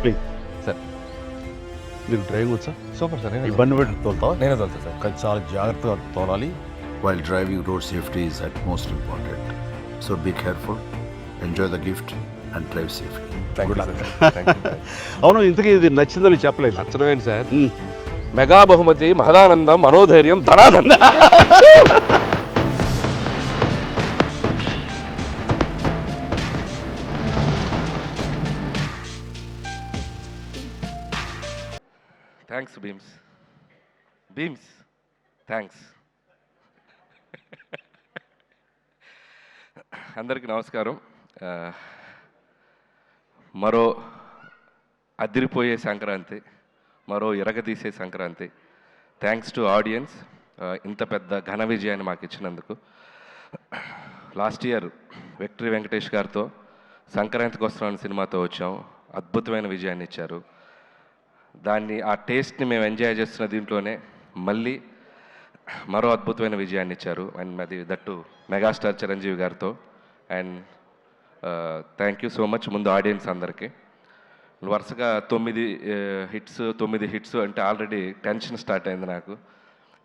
Please sir నీకు driving వచ్చా? Super sir ఇబ్బంది పెట్టి తోలుతావా? నేనే తోలుతా సార్. కానీ చాలా జాగ్రత్తగా తోలాలి. While driving, road safety is at most important. So be careful, enjoy the gift, and drive safely. Thank you sir. Thank you. అవును, ఇంతకీ ఇది నచ్చిందో నీకు చెప్పలేదు. నచ్చడమేంటి సార్? ఉమ్. మెగా బహుమతి, మహదానందం, మనోధైర్యం, ధనానందం. Thanks beams thanks. అందరికీ నమస్కారం. మరో అదిరిపోయే సంక్రాంతి, మరో ఇరగదీసే సంక్రాంతి. థ్యాంక్స్ టు ఆడియన్స్, ఇంత పెద్ద ఘన విజయాన్ని మాకు ఇచ్చినందుకు. లాస్ట్ ఇయర్ విక్టరీ వెంకటేష్ గారితో సంక్రాంతికి వస్తున్నాను సినిమాతో వచ్చాం. అద్భుతమైన విజయాన్ని ఇచ్చారు. ఆ టేస్ట్ని మేము ఎంజాయ్ చేస్తున్న దీంట్లోనే మళ్ళీ మరో అద్భుతమైన విజయాన్ని ఇచ్చారు. అండ్ అది దట్టు మెగాస్టార్ చిరంజీవి గారితో. And thank you so much ముందు ఆడియన్స్ అందరికీ. వరుసగా 9 హిట్స్ అంటే ఆల్రెడీ టెన్షన్ స్టార్ట్ అయింది నాకు.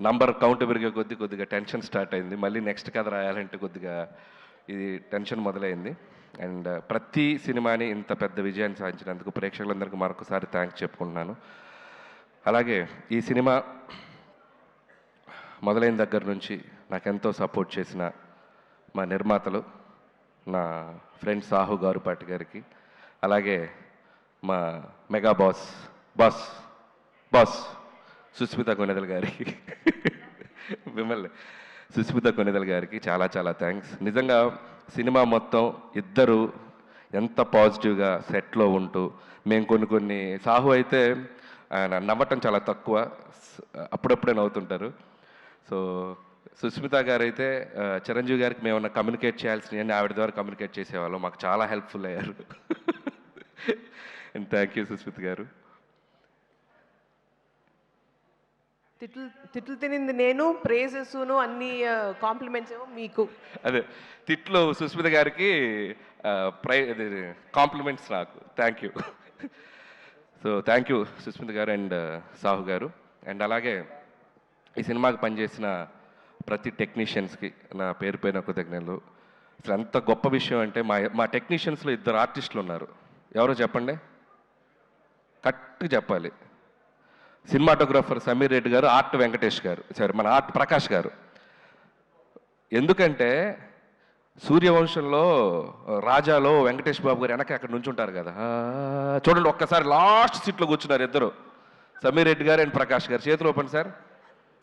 నంబర్ కౌంట్ పెరిగే కొద్దిగా టెన్షన్ స్టార్ట్ అయింది. మళ్ళీ నెక్స్ట్ కథ రాయాలంటే కొద్దిగా ఇది టెన్షన్ మొదలైంది. అండ్ ప్రతి సినిమాని ఇంత పెద్ద విజయాన్ని సాధించినందుకు ప్రేక్షకులందరికీ మరొకసారి థ్యాంక్స్ చెప్పుకుంటున్నాను. అలాగే ఈ సినిమా మొదలైన దగ్గర నుంచి నాకెంతో సపోర్ట్ చేసిన మా నిర్మాతలు, నా ఫ్రెండ్ సాహు గారుపాటి గారికి, అలాగే మా మెగా బాస్ సుస్మిత కొనెదల్ గారికి, మిమ్మల్ని సుస్మిత కొనెదల్ గారికి చాలా చాలా థ్యాంక్స్. నిజంగా సినిమా మొత్తం ఇద్దరు ఎంత పాజిటివ్గా సెట్లో ఉంటూ, మేము కొన్ని సాహు అయితే ఆయన నవ్వటం చాలా తక్కువ, అప్పుడప్పుడే నవ్వుతుంటారు. సో సుస్మిత గారు అయితే చిరంజీవి గారికి మేము కమ్యూనికేట్ చేయాల్సినవన్నీ ఆవిడ ద్వారా కమ్యూనికేట్ చేసేవాళ్ళం. మాకు చాలా హెల్ప్ఫుల్ అయ్యారు. అండ్ థ్యాంక్ యూ సుస్మిత గారు. తిట్లు తినింది నేను, ప్రేజెస్ను అన్ని కాంప్లిమెంట్స్ ఏమో మీకు. అదే తిట్లు సుస్మిత గారికి, కాంప్లిమెంట్స్ నాకు. Thank you. So thank you Susmita garu and Sahu గారు. అండ్ అలాగే ఈ సినిమాకి పనిచేసిన ప్రతి టెక్నీషియన్స్కి నా పేరు పైన కృతజ్ఞతలు. అసలు ఎంత గొప్ప విషయం అంటే మా టెక్నీషియన్స్లో 2 ఆర్టిస్టులు ఉన్నారు. ఎవరో చెప్పండి, కరెక్ట్గా చెప్పాలి. సినిమాటోగ్రాఫర్ సమీర్ రెడ్డి గారు, ఆర్ట్ వెంకటేష్ గారు, మన ఆర్ట్ ప్రకాష్ గారు. ఎందుకంటే సూర్యవంశంలో రాజాలో వెంకటేష్ బాబు గారు వెనక అక్కడ నుంచి ఉంటారు కదా, చూడండి ఒక్కసారి లాస్ట్ సీట్లో కూర్చున్నారు ఇద్దరు, సమీర్ రెడ్డి గారు అండ్ ప్రకాష్ గారు. చేతులు ఓపెన్ సార్.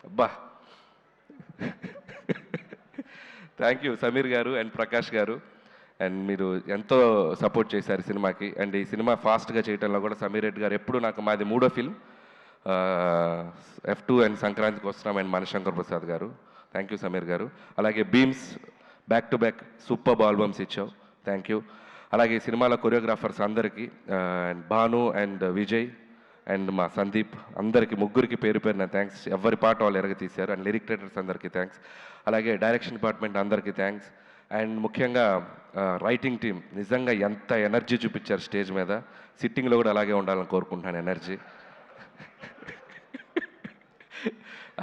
అబ్బా, థ్యాంక్ యూ సమీర్ గారు అండ్ ప్రకాష్ గారు. అండ్ మీరు ఎంతో సపోర్ట్ చేశారు సినిమాకి. అండ్ ఈ సినిమా ఫాస్ట్గా చేయడంలో కూడా సమీర్ రెడ్డి గారు ఎప్పుడు మాది 3వ ఫిల్మ్, F2 అండ్ సంక్రాంతికి వస్తున్నాం అండ్ మనశంకర్ ప్రసాద్ గారు. Thank you Sameer garu. అలాగే Bheems back to back super albums ఇచ్చావు, థ్యాంక్ యూ. అలాగే ఈ సినిమాలో కొరియోగ్రాఫర్స్ అందరికీ, and Bhanu and Vijay and మా సందీప్, అందరికీ ముగ్గురికి పేరు పేరున థ్యాంక్స్. ఎవరి పాట వాళ్ళు ఎరగ తీశారు. అండ్ లిరిక్ రైటర్స్ అందరికీ థ్యాంక్స్. అలాగే డైరెక్షన్ డిపార్ట్మెంట్ అందరికీ థ్యాంక్స్. అండ్ ముఖ్యంగా రైటింగ్ టీం నిజంగా ఎంత ఎనర్జీ చూపించారు స్టేజ్ మీద. సిట్టింగ్లో కూడా అలాగే ఉండాలని కోరుకుంటున్నాను ఎనర్జీ.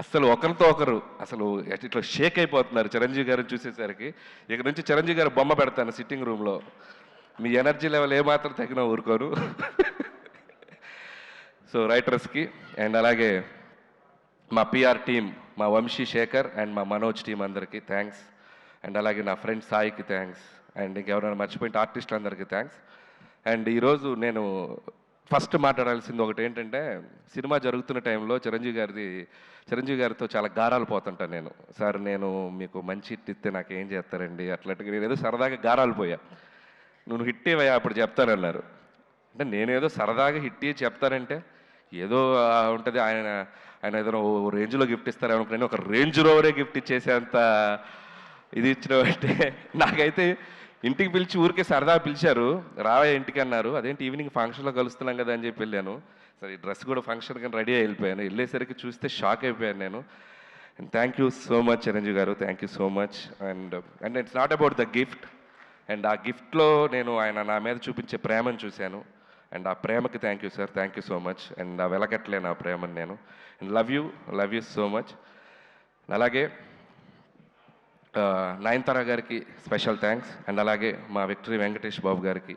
అసలు ఒకరితో ఒకరు అసలు ఇట్లా షేక్ అయిపోతున్నారు చిరంజీవి గారిని చూసేసరికి. ఇక నుంచి చిరంజీవి గారు బొమ్మ పెడతాను సిట్టింగ్ రూమ్లో. మీ ఎనర్జీ లెవెల్ ఏమాత్రం తగిన ఊరుకోను. సో రైటర్స్కి అండ్ అలాగే మా పిఆర్ టీం, మా వంశీ శేఖర్ అండ్ మా మనోజ్ టీం అందరికీ థ్యాంక్స్. అండ్ అలాగే నా ఫ్రెండ్ సాయికి థ్యాంక్స్. అండ్ ఇంకెవరైనా మర్చిపోయిన ఆర్టిస్టులు అందరికీ థ్యాంక్స్. అండ్ ఈరోజు నేను ఫస్ట్ మాట్లాడాల్సింది ఒకటి ఏంటంటే, సినిమా జరుగుతున్న టైంలో చిరంజీవి గారితో చాలా గారాలు పోతుంటాను నేను. సార్ నేను మీకు మంచి హిట్ ఇస్తే నాకు ఏం చేస్తారండి అట్లాంటిగా. నేను ఏదో సరదాగా గారాలు పోయా. నువ్వు హిట్ ఇవ్వయా అప్పుడు చెప్తానన్నారు. అంటే నేనేదో సరదాగా హిట్ ఇచ్చి చెప్తానంటే ఏదో ఉంటుంది, ఆయన ఏదైనా రేంజ్లో గిఫ్ట్ ఇస్తారనుకున్నాను. ఒక రేంజ్ రోవరే గిఫ్ట్ ఇచ్చేసేంత ఇది ఇచ్చినట్టే. నాకైతే ఇంటికి పిలిచి ఊరికే సరదా పిలిచారు, రావే ఇంటికి అన్నారు. అదేంటి ఈవినింగ్ ఫంక్షన్లో కలుస్తున్నాం కదా అని చెప్పి వెళ్ళాను. సరే ఈ డ్రెస్ కూడా ఫంక్షన్ కానీ రెడీ వెళ్ళిపోయాను. వెళ్ళేసరికి చూస్తే షాక్ అయిపోయాను నేను. And thank you so much Chiranjeevi garu, thank you so much. And it's not about the gift. And ఆ గిఫ్ట్లో నేను ఆయన నా మీద చూపించే ప్రేమను చూశాను. అండ్ ఆ ప్రేమకి thank you sir, thank you so much. And ఆ వెలకట్లేను ఆ ప్రేమని నేను. And love you so much. అలాగే నయనతార గారికి స్పెషల్ థ్యాంక్స్. అండ్ అలాగే మా విక్టరీ వెంకటేష్ బాబు గారికి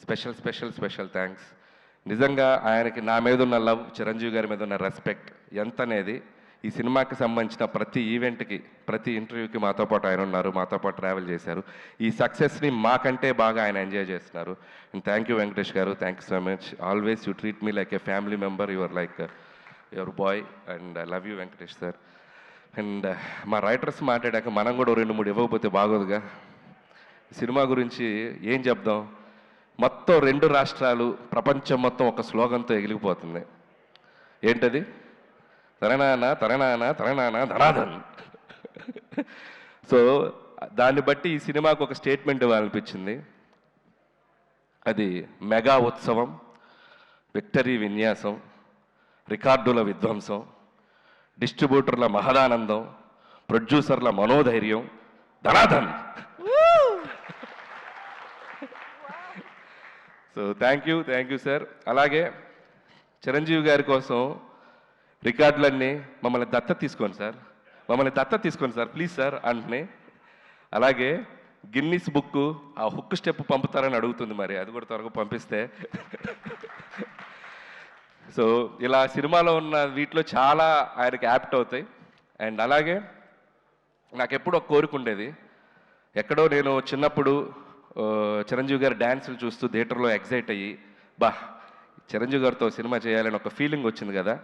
స్పెషల్ థ్యాంక్స్. నిజంగా ఆయనకి నా మీద ఉన్న లవ్, చిరంజీవి గారి మీద ఉన్న రెస్పెక్ట్ ఎంత అనేది ఈ సినిమాకి సంబంధించిన ప్రతి ఈవెంట్కి, ప్రతి ఇంటర్వ్యూకి మాతో పాటు ఆయన ఉన్నారు, మాతో పాటు ట్రావెల్ చేశారు. ఈ సక్సెస్ని మాకంటే బాగా ఆయన ఎంజాయ్ చేస్తున్నారు. అండ్ థ్యాంక్ యూ వెంకటేష్ గారు, thank you so much. Always you treat me like A family member, your like your boy. And I love you Venkatesh sir. And మా రైటర్స్ మాట్లాడాక మనం కూడా 2-3 ఇవ్వకపోతే బాగోదుగా. సినిమా గురించి ఏం చెప్దాం, మొత్తం 2 రాష్ట్రాలు, ప్రపంచం మొత్తం ఒక స్లోగన్తో ఎగిలిపోతుంది. ఏంటది? తరణాన ధనాధన్. సో దాన్ని బట్టి ఈ సినిమాకు ఒక స్టేట్మెంట్ ఇవ్వాలనిపించింది. అది మెగా ఉత్సవం, విక్టరీ విన్యాసం, రికార్డుల విధ్వంసం, డిస్ట్రిబ్యూటర్ల మహదానందం, ప్రొడ్యూసర్ల మనోధైర్యం, ధనాధన్. So thank you sir. అలాగే చిరంజీవి గారి కోసం రికార్డులన్నీ మమ్మల్ని దత్తత తీసుకోండి సార్, ప్లీజ్ సార్ అంటున్నాయి. అలాగే గిన్నిస్ బుక్ ఆ హుక్ స్టెప్ పంపుతారని అడుగుతుంది, మరి అది కూడా త్వరగా పంపిస్తే. సో ఇలా సినిమాలో ఉన్న వీటిలో చాలా ఆయనకి యాప్ట్ అవుతాయి. అండ్ అలాగే నాకు ఎప్పుడు ఒక కోరిక ఉండేది, ఎక్కడో నేను చిన్నప్పుడు చిరంజీవి గారి డ్యాన్సులు చూస్తూ థియేటర్లో ఎగ్జైట్ అయ్యి, చిరంజీవి గారితో సినిమా చేయాలని ఒక ఫీలింగ్ వచ్చింది కదా,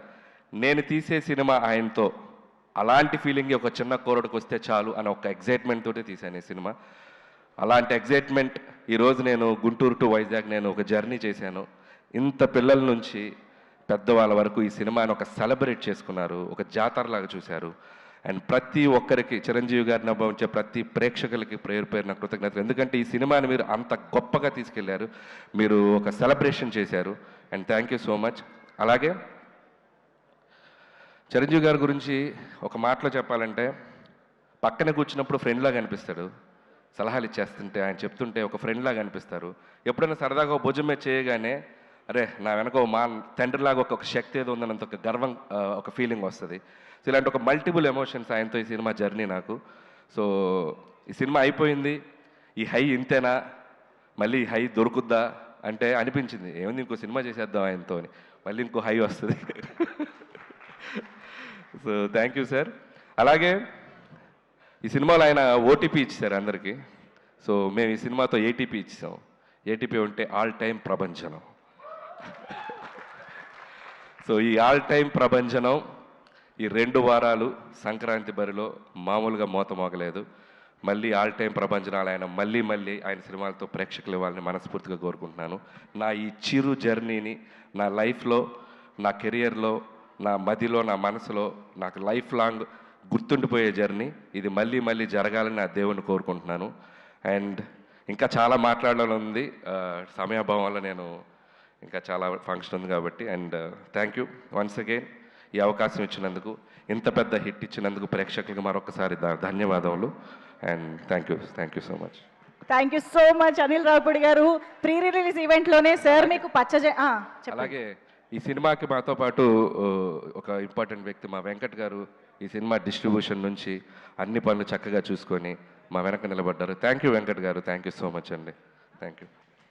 నేను తీసే సినిమా ఆయనతో అలాంటి ఫీలింగ్ ఒక చిన్న కోరడికి వస్తే చాలు అని ఒక ఎగ్జైట్మెంట్ తోటి తీశాను ఈ సినిమా. అలాంటి ఎగ్జైట్మెంట్ ఈరోజు నేను గుంటూరు టు వైజాగ్ నేను ఒక జర్నీ చేశాను. ఇంత పిల్లల నుంచి పెద్దవాళ్ళ వరకు ఈ సినిమాని ఒక సెలబ్రేట్ చేసుకున్నారు, ఒక జాతరలాగా చూశారు. అండ్ ప్రతి ఒక్కరికి, చిరంజీవి గారిని అనుభవించే ప్రతి ప్రేక్షకులకి పేరు నా కృతజ్ఞతలు. ఎందుకంటే ఈ సినిమాని మీరు అంత గొప్పగా తీసుకెళ్లారు, మీరు ఒక సెలబ్రేషన్ చేశారు. And thank you so much. అలాగే చిరంజీవి గారి గురించి ఒక మాటలో చెప్పాలంటే, పక్కన కూర్చున్నప్పుడు ఫ్రెండ్లాగా అనిపిస్తాడు, సలహాలు ఇచ్చేస్తుంటే ఆయన చెప్తుంటే ఒక ఫ్రెండ్లాగా అనిపిస్తారు. ఎప్పుడైనా సరదాగా ఒక భుజం మీద చేయగానే, అరే నా వెనక మా తండ్రిలాగా ఒక శక్తి ఏదో ఉందన్నంత ఒక గర్వం, ఒక ఫీలింగ్ వస్తుంది. సో ఇలాంటి ఒక మల్టిపుల్ ఎమోషన్స్ ఆయనతో ఈ సినిమా జర్నీ నాకు. సో ఈ సినిమా అయిపోయింది, ఈ హై ఇంతేనా, మళ్ళీ ఈ హై దొరుకుద్దా అంటే అనిపించింది, ఏముంది ఇంకో సినిమా చేసేద్దాం ఆయనతో అని, మళ్ళీ ఇంకో హై వస్తుంది. So thank you sir. అలాగే ఈ సినిమాలో ఆయన ఓటీపీ ఇచ్చారు అందరికీ. సో మేము ఈ సినిమాతో ఏటీపీ ఇచ్చాం. ఏటీపీ ఉంటే ఆల్ టైమ్ ప్రభంజనం. సో ఈ ఆల్ టైమ్ ప్రభంజనం ఈ 2 వారాలు సంక్రాంతి బరిలో మామూలుగా మోత మోగలేదు. మళ్ళీ ఆల్ టైమ్ ప్రభంజనాలు ఆయన మళ్ళీ ఆయన సినిమాలతో ప్రేక్షకులు ఇవ్వాలని మనస్ఫూర్తిగా కోరుకుంటున్నాను. నా ఈ చిరు జర్నీని నా లైఫ్లో, నా కెరియర్లో, నా మదిలో, నా మనసులో నాకు లైఫ్ లాంగ్ గుర్తుండిపోయే జర్నీ ఇది. మళ్ళీ జరగాలని నా దేవుణ్ణి కోరుకుంటున్నాను. అండ్ ఇంకా చాలా మాట్లాడాలని ఉంది, సమయాభావం వల్ల నేను ఇంకా చాలా ఫంక్షన్ ఉంది కాబట్టి. And thank you once again ఈ అవకాశం ఇచ్చినందుకు, ఇంత పెద్ద హిట్ ఇచ్చినందుకు ప్రేక్షకులకు మరొకసారి ధన్యవాదములు. And thank you so much. Thank you so much Anil Ravipudi garu. Pre release ఈవెంట్లోనే sir మీకు అలాగే ఈ సినిమాకి మాతో పాటు ఒక ఇంపార్టెంట్ వ్యక్తి మా వెంకట్ గారు ఈ సినిమా డిస్ట్రిబ్యూషన్ నుంచి అన్ని పనులు చక్కగా చూసుకొని మా వెనక నిలబడ్డారు. థ్యాంక్ యూ వెంకట్ గారు, థ్యాంక్ యూ సో మచ్ అండి. Thank you.